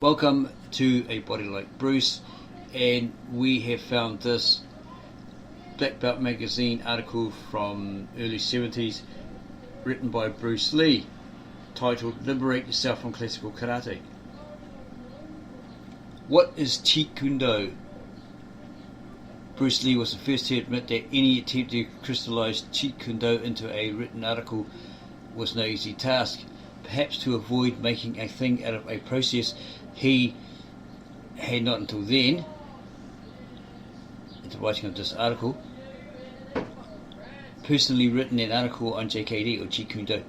Welcome to A Body Like Bruce, and we have found this Black Belt magazine article from early 70s written by Bruce Lee, titled Liberate Yourself from Classical Karate. What is Jeet Kune Do? Bruce Lee was the first to admit that any attempt to crystallize Jeet Kune Do into a written article was no easy task. Perhaps to avoid making a thing out of a process, he had not until then, at the writing of this article, personally written an article on JKD or Jeet Kune Do.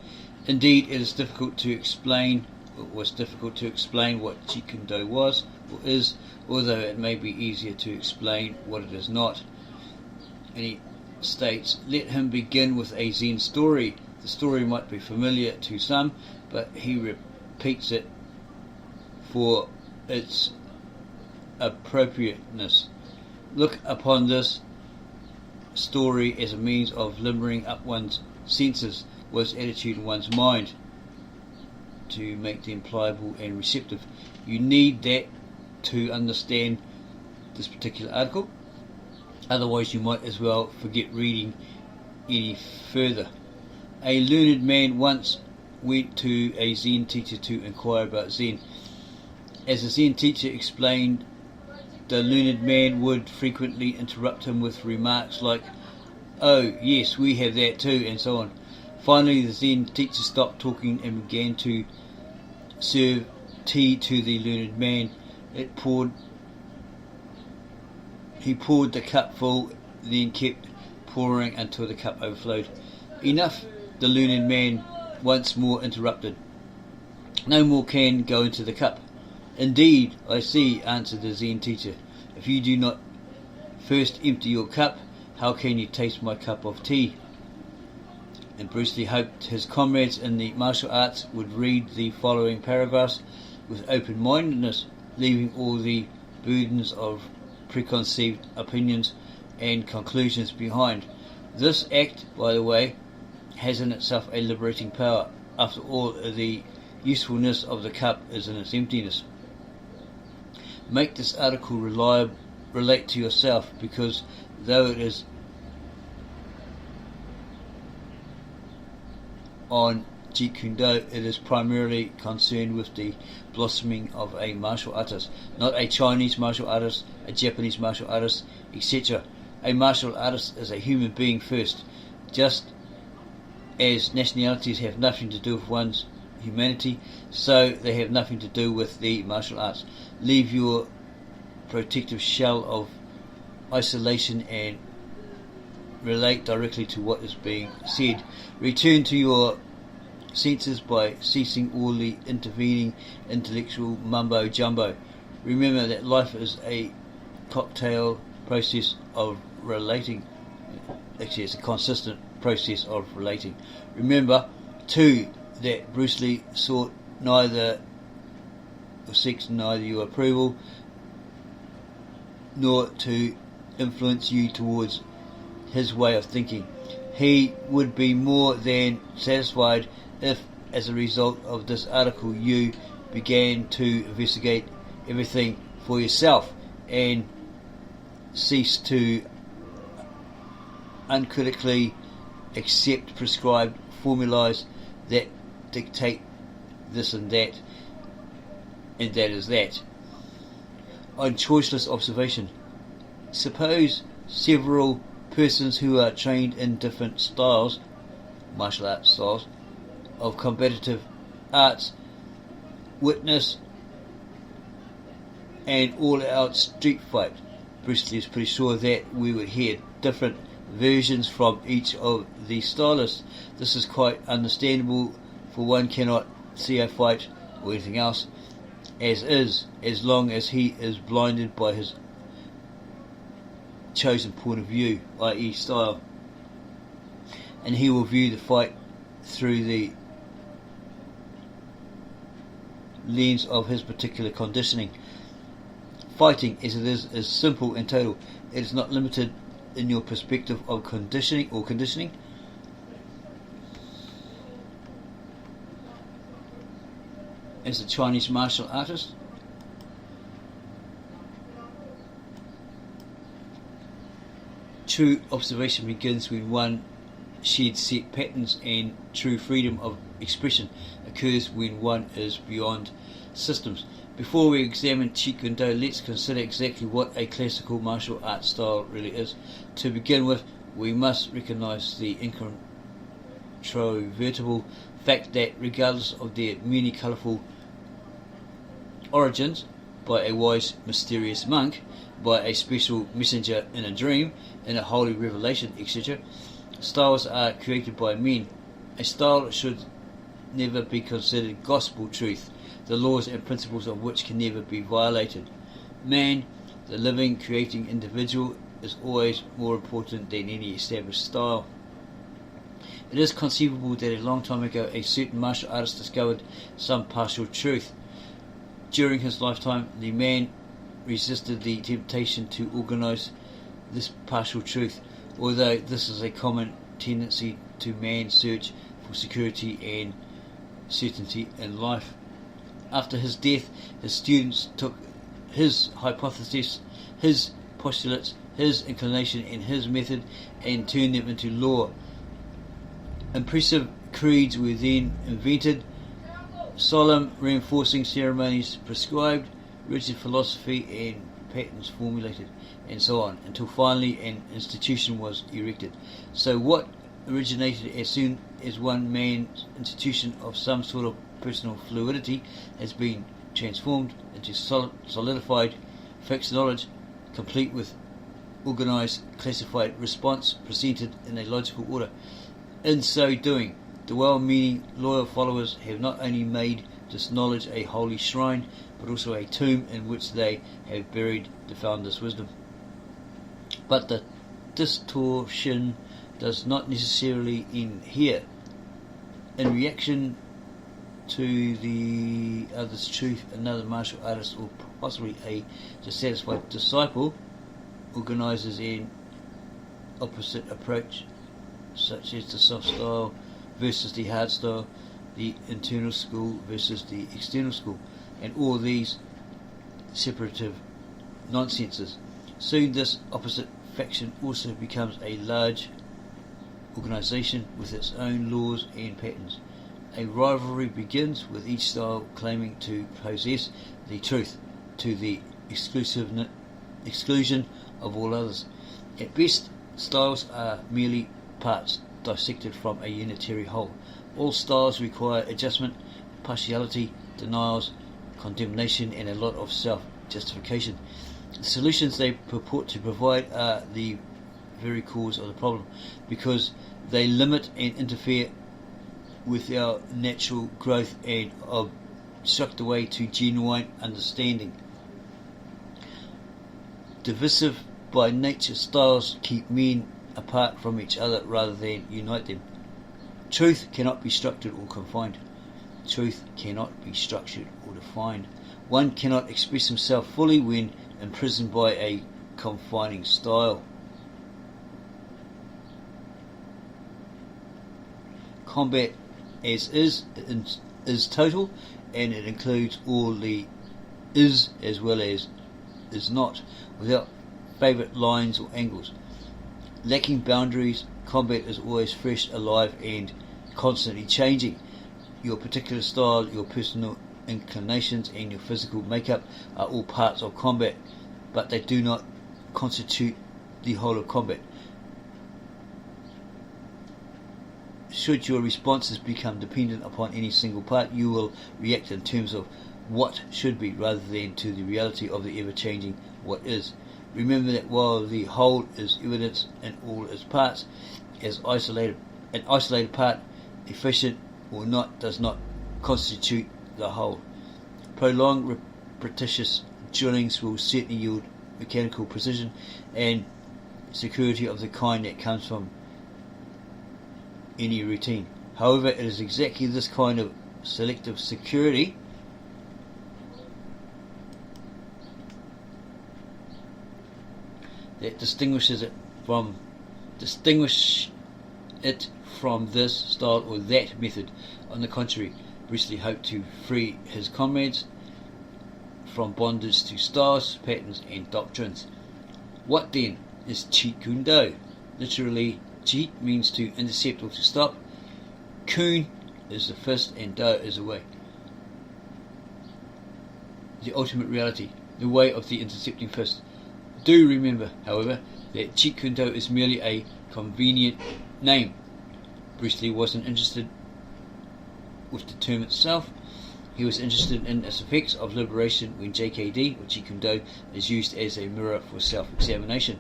Indeed, it was difficult to explain what Jeet Kune Do was or is, although it may be easier to explain what it is not. And he states, let him begin with a Zen story. The story might be familiar to some, but he repeats it for its appropriateness. Look upon this story as a means of limbering up one's senses, one's attitude and one's mind, to make them pliable and receptive. You need that to understand this particular article, otherwise you might as well forget reading any further. A learned man once went to a Zen teacher to inquire about Zen. As the Zen teacher explained, the learned man would frequently interrupt him with remarks like, "Oh, yes, we have that too," and so on. Finally, the Zen teacher stopped talking and began to serve tea to the learned man. He poured the cup full, then kept pouring until the cup overflowed. "Enough," the learned man once more interrupted. "No more can go into the cup." "Indeed, I see," answered the Zen teacher. "If you do not first empty your cup, how can you taste my cup of tea?" And Bruce Lee hoped his comrades in the martial arts would read the following paragraphs with open-mindedness, leaving all the burdens of preconceived opinions and conclusions behind. This act, by the way, has in itself a liberating power. After all, the usefulness of the cup is in its emptiness. Make this article relate to yourself, because though it is on Jeet Kune Do, it is primarily concerned with the blossoming of a martial artist, not a Chinese martial artist, a Japanese martial artist, etc. A martial artist is a human being first, just as nationalities have nothing to do with one's humanity, so they have nothing to do with the martial arts. Leave your protective shell of isolation and relate directly to what is being said. Return to your senses by ceasing all the intervening intellectual mumbo jumbo. Remember that life is a cocktail process of relating. Actually, it's a consistent process of relating. Remember, too, that Bruce Lee seeks neither your approval nor to influence you towards his way of thinking. He would be more than satisfied if, as a result of this article, you began to investigate everything for yourself and cease to uncritically accept prescribed formulas that dictate this and that is that. On choiceless observation, suppose several persons who are trained in different styles, martial arts styles, of combative arts, witness an all-out street fight. Bruce Lee is pretty sure that we would hear different versions from each of the stylists. This is quite understandable, for one cannot see a fight or anything else as is, as long as he is blinded by his chosen point of view, i.e. style, and he will view the fight through the lens of his particular conditioning. Fighting, as it is simple and total. It is not limited in your perspective of conditioning. As a Chinese martial artist, True observation begins when one sheds set patterns, and true freedom of expression occurs when one is beyond systems. Before we examine Jeet Kune Do, let's consider exactly what a classical martial arts style really is. To begin with, we must recognize the incontrovertible fact that regardless of their many colourful origins, by a wise mysterious monk, by a special messenger in a dream, in a holy revelation, etc., styles are created by men. A style should never be considered gospel truth, the laws and principles of which can never be violated. Man, the living, creating individual, is always more important than any established style. It is conceivable that a long time ago a certain martial artist discovered some partial truth. During his lifetime, the man resisted the temptation to organize this partial truth, although this is a common tendency to man's search for security and certainty in life. After his death, his students took his hypothesis, his postulates, his inclination and his method and turned them into law. Impressive creeds were then invented, solemn reinforcing ceremonies prescribed, rigid philosophy and patterns formulated, and so on, until finally an institution was erected. So what originated as soon as one man's institution of some sort of personal fluidity has been transformed into solidified fixed knowledge, complete with organized classified response presented in a logical order. In so doing, the well-meaning loyal followers have not only made this knowledge a holy shrine, but also a tomb in which they have buried the founder's wisdom. But the distortion does not necessarily end here. In reaction to the other's truth, another martial artist or possibly a dissatisfied disciple organizes an opposite approach, such as the soft style versus the hard style, the internal school versus the external school, and all these separative nonsenses. Soon this opposite faction also becomes a large organization with its own laws and patterns. A rivalry begins with each style claiming to possess the truth to the exclusion of all others. At best, styles are merely parts dissected from a unitary whole. All styles require adjustment, partiality, denials, condemnation, and a lot of self-justification. The solutions they purport to provide are the very cause of the problem, because they limit and interfere with our natural growth and obstruct the way to genuine understanding. Divisive by nature, styles keep men apart from each other rather than unite them. Truth cannot be structured or confined. Truth cannot be structured or defined. One cannot express himself fully when imprisoned by a confining style. Combat as is total, and it includes all the is as well as is not, without favourite lines or angles. Lacking boundaries, combat is always fresh, alive and constantly changing. Your particular style, your personal inclinations and your physical makeup are all parts of combat, but they do not constitute the whole of combat. Should your responses become dependent upon any single part, you will react in terms of what should be rather than to the reality of the ever-changing what is. Remember that while the whole is evidence in all its parts, as an isolated part, efficient or not, does not constitute the whole. Prolonged repetitious drillings will certainly yield mechanical precision and security of the kind that comes from any routine. However, it is exactly this kind of selective security that distinguishes it from this style or that method. On the contrary, Bruce Lee hoped to free his comrades from bondage to styles, patterns and doctrines. What then is Jeet Kune Do. Literally, Jeet means to intercept or to stop. Kune is the fist and Do is the way. The ultimate reality, the way of the intercepting fist. Do remember, however, that Jeet Kune Do is merely a convenient name. Bruce Lee wasn't interested with the term itself. He was interested in its effects of liberation when JKD, or Jeet Kune Do, is used as a mirror for self-examination.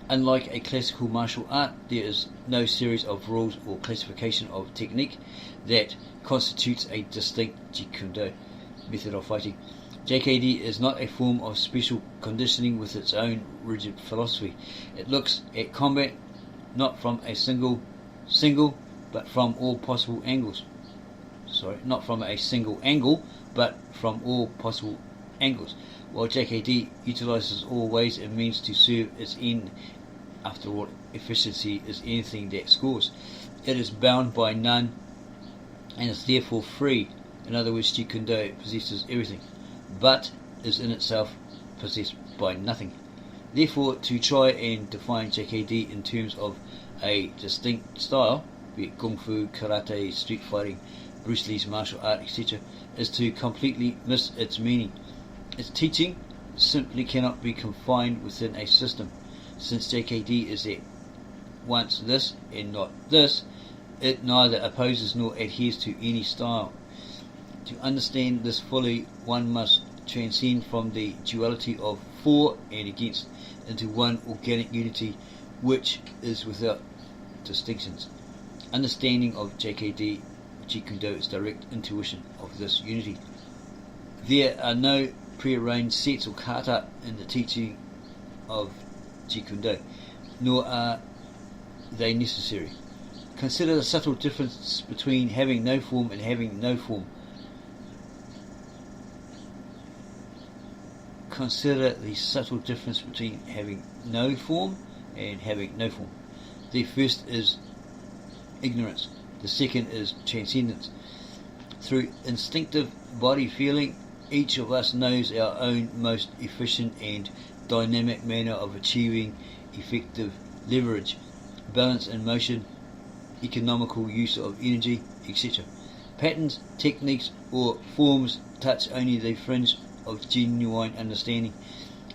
Unlike a classical martial art, there is no series of rules or classification of technique that constitutes a distinct Jeet Kune Do method of fighting. JKD is not a form of special conditioning with its own rigid philosophy. It looks at combat not from a single, but from all possible angles. Not from a single angle, but from all possible angles. While JKD utilizes all ways and means to serve its end. After all, efficiency is anything that scores. It is bound by none and is therefore free. In other words, Jeet Kune Do possesses everything, but is in itself possessed by nothing. Therefore, to try and define JKD in terms of a distinct style, be it Kung Fu, Karate, street fighting, Bruce Lee's martial art, etc., is to completely miss its meaning. Its teaching simply cannot be confined within a system. Since JKD is at once this and not this, it neither opposes nor adheres to any style. To understand this fully, one must transcend from the duality of for and against into one organic unity which is without distinctions. Understanding of JKD, Jeet Kune Do, is direct intuition of this unity. There are no prearranged sets or kata in the teaching of Jeet Kune Do, nor are they necessary. Consider the subtle difference between having no form and having no form. Consider the subtle difference between having no form and having no form. The first is ignorance. The second is transcendence. Through instinctive body feeling, each of us knows our own most efficient and dynamic manner of achieving effective leverage, balance in motion, economical use of energy, etc. Patterns, techniques, or forms touch only the fringe of genuine understanding.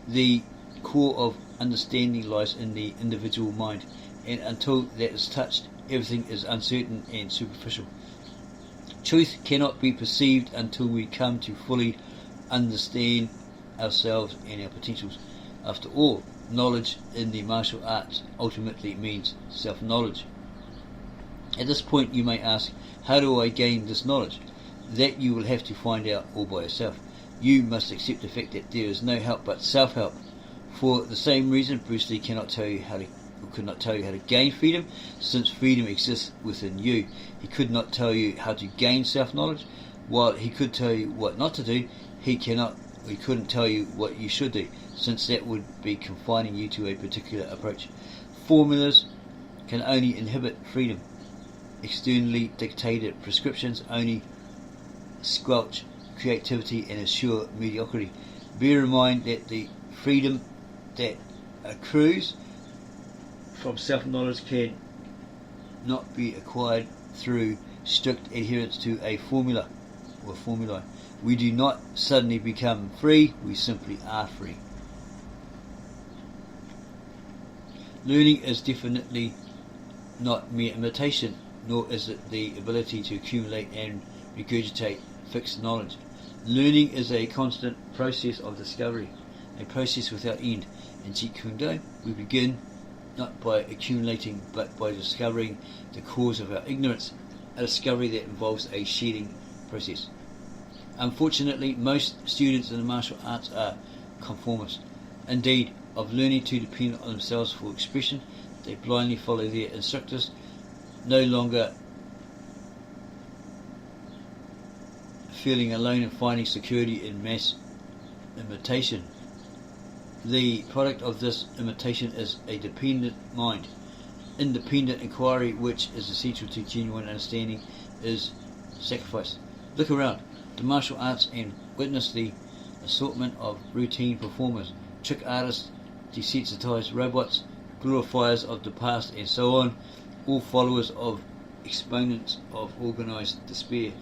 The core of understanding lies in the individual mind, and until that is touched, everything is uncertain and superficial. Truth cannot be perceived until we come to fully understand ourselves and our potentials. After all, knowledge in the martial arts ultimately means self-knowledge. At this point you may ask, how do I gain this knowledge? That you will have to find out all by yourself. You must accept the fact that there is no help but self-help. For the same reason, Bruce Lee could not tell you how to gain freedom, since freedom exists within you. He could not tell you how to gain self-knowledge. While he could tell you what not to do, he couldn't tell you what you should do, since that would be confining you to a particular approach. Formulas can only inhibit freedom. Externally dictated prescriptions only squelch creativity and assure mediocrity. Bear in mind that the freedom that accrues from self-knowledge can not be acquired through strict adherence to a formula or formulae. We do not suddenly become free, we simply are free. Learning is definitely not mere imitation, nor is it the ability to accumulate and regurgitate fixed knowledge. Learning is a constant process of discovery, a process without end. In Jeet Kune Do, we begin not by accumulating, but by discovering the cause of our ignorance, a discovery that involves a shedding process. Unfortunately, most students in the martial arts are conformists. Indeed, of learning to depend on themselves for expression, they blindly follow their instructors, no longer feeling alone and finding security in mass imitation. The product of this imitation is a dependent mind. Independent inquiry, which is essential to genuine understanding, is sacrificed. Look around the martial arts and witness the assortment of routine performers, trick artists, desensitized robots, glorifiers of the past, and so on, all followers of exponents of organized despair.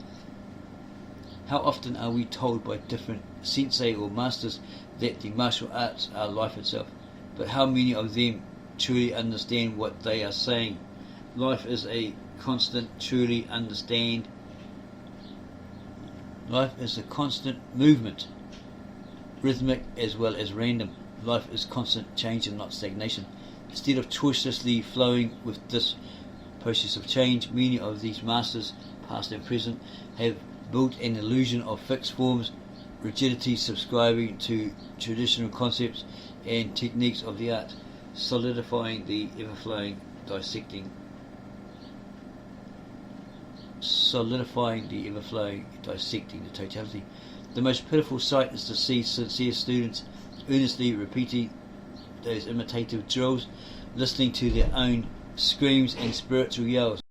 How often are we told by different sensei or masters that the martial arts are life itself, but how many of them truly understand what they are saying? Life is a constant, truly understand. Life is a constant movement, rhythmic as well as random. Life is constant change and not stagnation. Instead of choicelessly flowing with this process of change, many of these masters, past and present, have built an illusion of fixed forms, rigidity, subscribing to traditional concepts and techniques of the art, solidifying the ever-flowing, dissecting the totality. The most pitiful sight is to see sincere students earnestly repeating those imitative drills, listening to their own screams and spiritual yells.